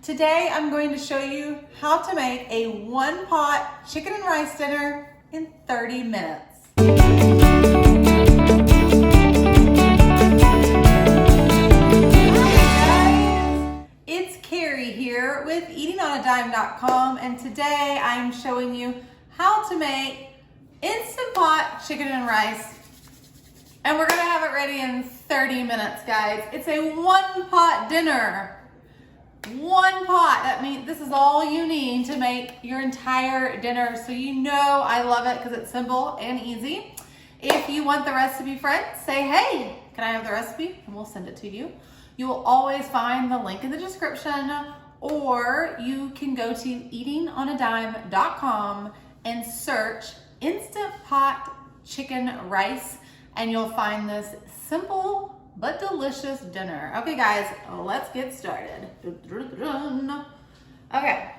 Today I'm going to show you how to make a one-pot chicken and rice dinner in 30 minutes. It's Carrie here with eatingonadime.com, and today I'm showing you how to make Instant Pot chicken and rice. And we're gonna have it ready in 30 minutes, guys. It's a one-pot dinner. One pot. That means this is all you need to make your entire dinner. So you know I love it because it's simple and easy. If you want the recipe, friends, say, hey, can I have the recipe? And we'll send it to you. You will always find the link in the description, or you can go to eatingonadime.com and search Instant Pot chicken rice, and you'll find this simple but delicious dinner. Okay, guys, let's get started. Okay.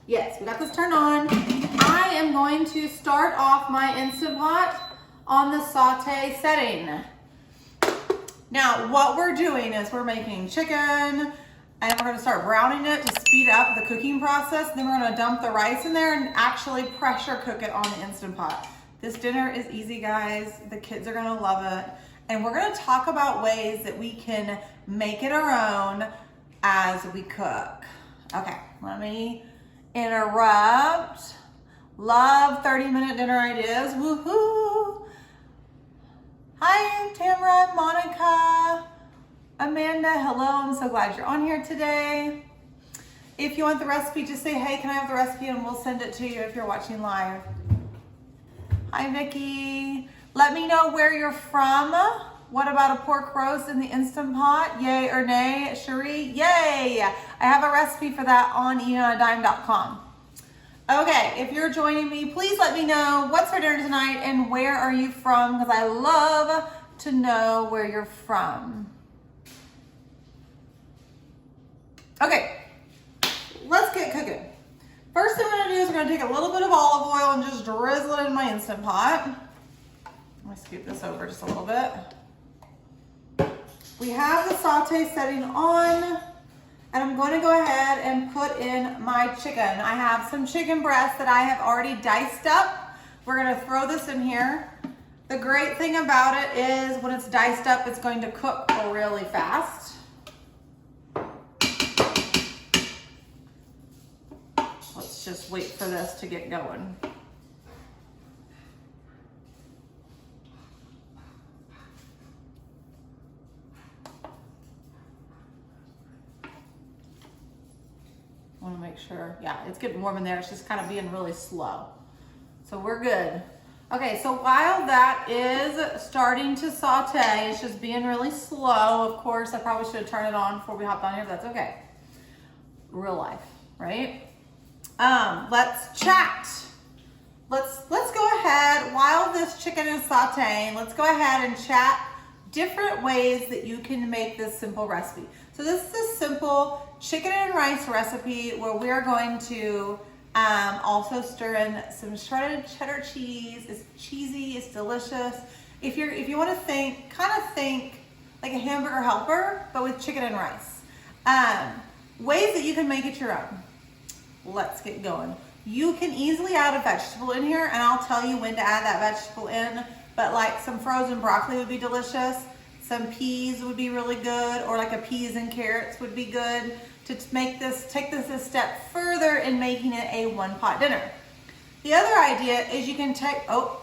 Yes, we got this turned on. I am going to start off my Instant Pot on the saute setting. Now, what we're doing is we're making chicken, and we're gonna start browning it to speed up the cooking process. Then we're gonna dump the rice in there and actually pressure cook it on the Instant Pot. This dinner is easy, guys. The kids are gonna love it. And we're gonna talk about ways that we can make it our own as we cook. Okay, let me interrupt. Love 30-minute dinner ideas, woohoo. Hi, Tamara, Monica, Amanda, hello, I'm so glad you're on here today. If you want the recipe, just say, hey, can I have the recipe, and we'll send it to you if you're watching live. Hi, Vicki. Let me know where you're from. What about a pork roast in the Instant Pot? Yay or nay? Cherie, yay! I have a recipe for that on eatingonadime.com. Okay, if you're joining me, please let me know what's for dinner tonight and where are you from, because I love to know where you're from. Okay, let's get cooking. First thing we're gonna do is we're gonna take a little bit of olive oil and just drizzle it in my Instant Pot. Let me scoop this over just a little bit. We have the saute setting on, and I'm going to go ahead and put in my chicken. I have some chicken breast that I have already diced up. We're going to throw this in here. The great thing about it is when it's diced up, it's going to cook really fast. Let's just wait for this to get going. I want to make sure, yeah, it's getting warm in there. It's just kind of being really slow. So we're good. Okay, so while that is starting to saute, it's just being really slow. Of course, I probably should have turned it on before we hopped on here, but that's okay. Real life, right? Let's chat. Let's go ahead, while this chicken is sauteing, let's go ahead and chat different ways that you can make this simple recipe. So this is a simple chicken and rice recipe where we are going to also stir in some shredded cheddar cheese. It's cheesy, it's delicious. If you want to think, kind of think like a hamburger helper, but with chicken and rice. Ways that you can make it your own. Let's get going. You can easily add a vegetable in here, and I'll tell you when to add that vegetable in, but like some frozen broccoli would be delicious. Some peas would be really good, or like a peas and carrots would be good to take this a step further in making it a one-pot dinner. The other idea is you can take, oh,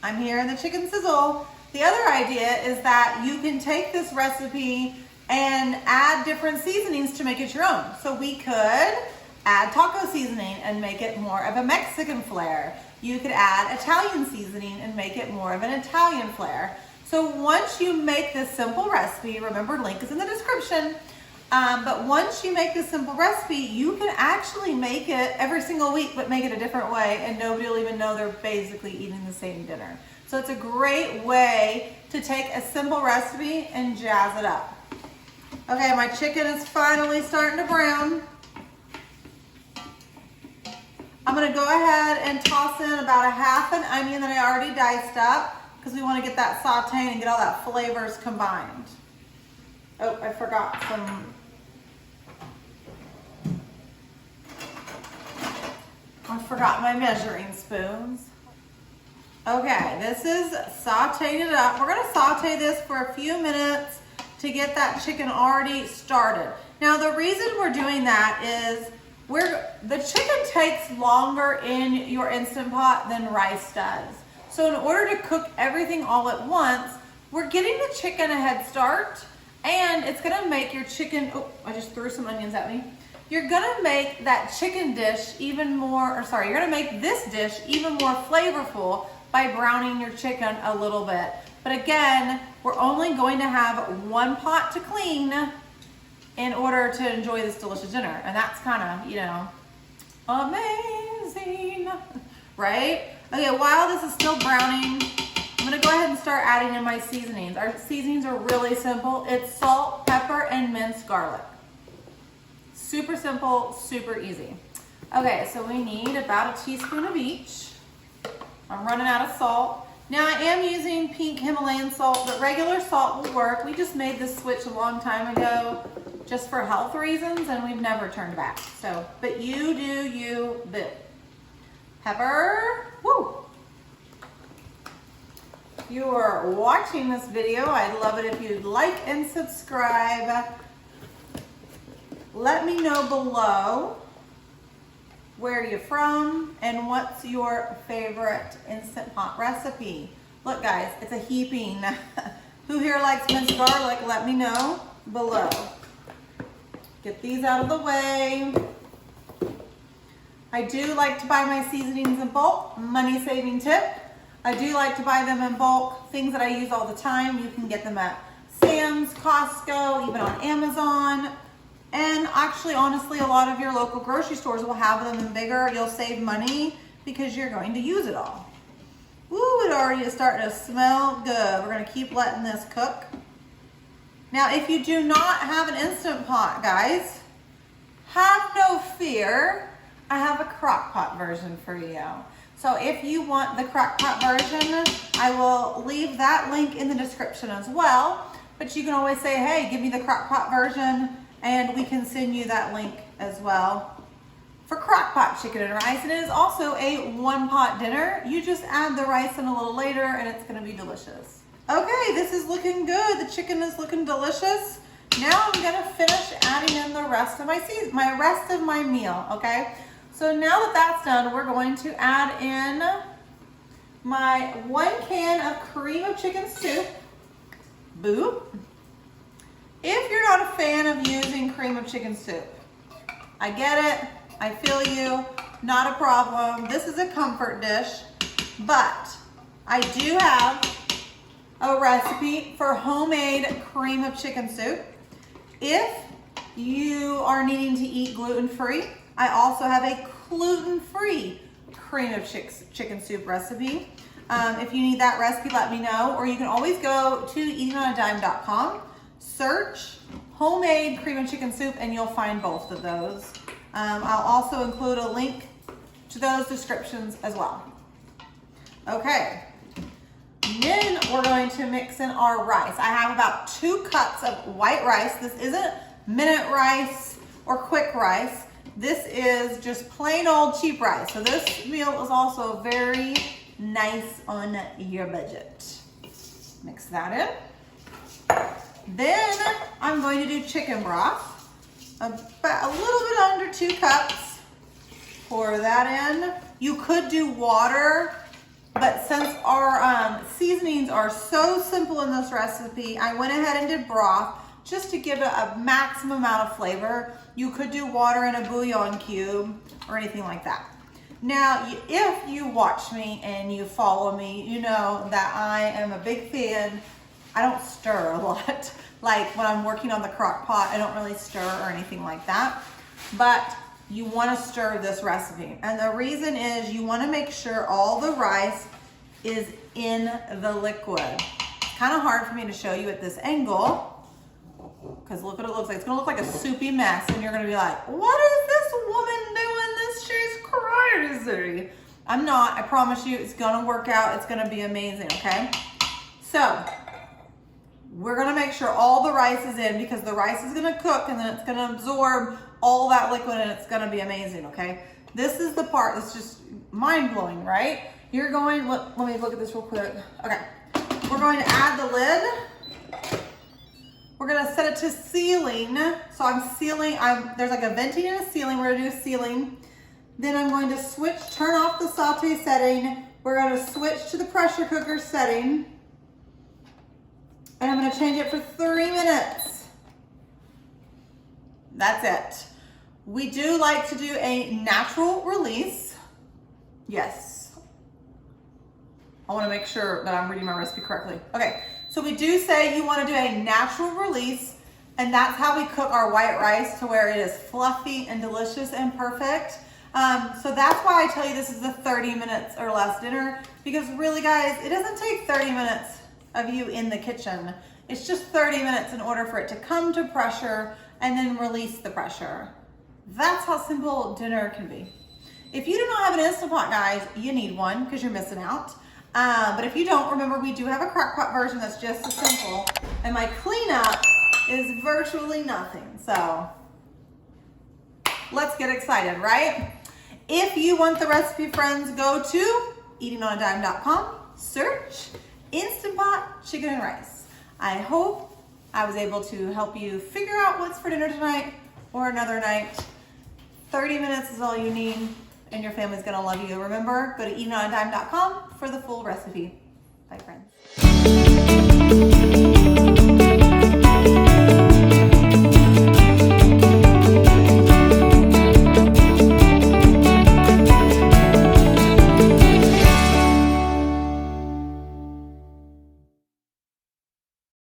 I'm hearing the chicken sizzle. The other idea is that you can take this recipe and add different seasonings to make it your own. So we could add taco seasoning and make it more of a Mexican flair. You could add Italian seasoning and make it more of an Italian flair. So once you make this simple recipe, remember, link is in the description, but once you make this simple recipe, you can actually make it every single week, but make it a different way, and nobody will even know they're basically eating the same dinner. So it's a great way to take a simple recipe and jazz it up. Okay, my chicken is finally starting to brown. I'm gonna go ahead and toss in about a half an onion that I already diced up, because we want to get that sauteing and get all that flavors combined. Oh, I forgot some forgot my measuring spoons. Okay, this is sauteing it up. We're gonna saute this for a few minutes to get that chicken already started. Now the reason we're doing that is the chicken takes longer in your Instant Pot than rice does. So in order to cook everything all at once, we're getting the chicken a head start, and it's gonna make your chicken, oh, I just threw some onions at me. You're gonna make that chicken dish even more, you're gonna make this dish even more flavorful by browning your chicken a little bit. But again, we're only going to have one pot to clean in order to enjoy this delicious dinner. And that's kind of, you know, amazing, right? Okay, while this is still browning, I'm gonna go ahead and start adding in my seasonings. Our seasonings are really simple. It's salt, pepper, and minced garlic. Super simple, super easy. Okay, so we need about a teaspoon of each. I'm running out of salt. Now I am using pink Himalayan salt, but regular salt will work. We just made this switch a long time ago just for health reasons, and we've never turned back. So, but you do you, boo. Pepper, woo. If you are watching this video, I'd love it if you'd like and subscribe. Let me know below where you're from and what's your favorite Instant Pot recipe. Look guys, it's a heaping. Who here likes minced garlic? Let me know below. Get these out of the way. I do like to buy my seasonings in bulk, money saving tip. I do like to buy them in bulk, things that I use all the time. You can get them at Sam's, Costco, even on Amazon. And actually, honestly, a lot of your local grocery stores will have them in bigger. You'll save money because you're going to use it all. Ooh, it already is starting to smell good. We're gonna keep letting this cook. Now, if you do not have an Instant Pot, guys, have no fear. I have a crock pot version for you. So if you want the crock pot version, I will leave that link in the description as well. But you can always say, hey, give me the crock pot version, and we can send you that link as well for crock pot chicken and rice. And it is also a one pot dinner. You just add the rice in a little later and it's gonna be delicious. Okay, this is looking good. The chicken is looking delicious. Now I'm gonna finish adding in the rest of my meal, okay? So now that that's done, we're going to add in my 1 can of cream of chicken soup. Boo. If you're not a fan of using cream of chicken soup, I get it, I feel you, not a problem. This is a comfort dish, but I do have a recipe for homemade cream of chicken soup. If you are needing to eat gluten-free, I also have a gluten-free cream of chicken soup recipe. If you need that recipe, let me know, or you can always go to eatingonadime.com. Search homemade cream of chicken soup and you'll find both of those. I'll also include a link to those descriptions as well. Okay, then we're going to mix in our rice. I have about 2 cups of white rice. This isn't minute rice or quick rice. This is just plain old cheap rice. So this meal is also very nice on your budget. Mix that in. Then I'm going to do chicken broth, about a little bit under 2 cups. Pour that in. You could do water, but since our seasonings are so simple in this recipe, I went ahead and did broth just to give it a maximum amount of flavor. You could do water in a bouillon cube or anything like that. Now, if you watch me and you follow me, you know that I am a big fan. I don't stir a lot. Like when I'm working on the crock pot, I don't really stir or anything like that. But you want to stir this recipe. And the reason is you want to make sure all the rice is in the liquid. It's kind of hard for me to show you at this angle because look what it looks like. It's going to look like a soupy mess and you're going to be like, what is this woman doing? She's crazy. I'm not. I promise you it's going to work out. It's going to be amazing, okay? So we're gonna make sure all the rice is in because the rice is gonna cook and then it's gonna absorb all that liquid and it's gonna be amazing, okay? This is the part that's just mind-blowing, right? You're going, let me look at this real quick. Okay, we're going to add the lid. We're gonna set it to sealing. So I'm sealing, there's like a venting and a sealing. We're gonna do sealing. Then I'm going to switch, turn off the saute setting. We're gonna switch to the pressure cooker setting. And I'm gonna change it for 3 minutes. That's it. We do like to do a natural release. Yes. I wanna make sure that I'm reading my recipe correctly. Okay, so we do say you wanna do a natural release, and that's how we cook our white rice to where it is fluffy and delicious and perfect. So that's why I tell you this is a 30 minutes or less dinner, because really guys, it doesn't take 30 minutes of you in the kitchen. It's just 30 minutes in order for it to come to pressure and then release the pressure. That's how simple dinner can be. If you do not have an Instant Pot, guys, you need one because you're missing out. But if you don't, remember we do have a crock pot version that's just as simple. And my cleanup is virtually nothing. So let's get excited, right? If you want the recipe, friends, go to eatingonadime.com, search Instant Pot chicken and rice. I hope I was able to help you figure out what's for dinner tonight or another night. 30 minutes is all you need, and your family's gonna love you. Remember, go to eatingonadime.com for the full recipe.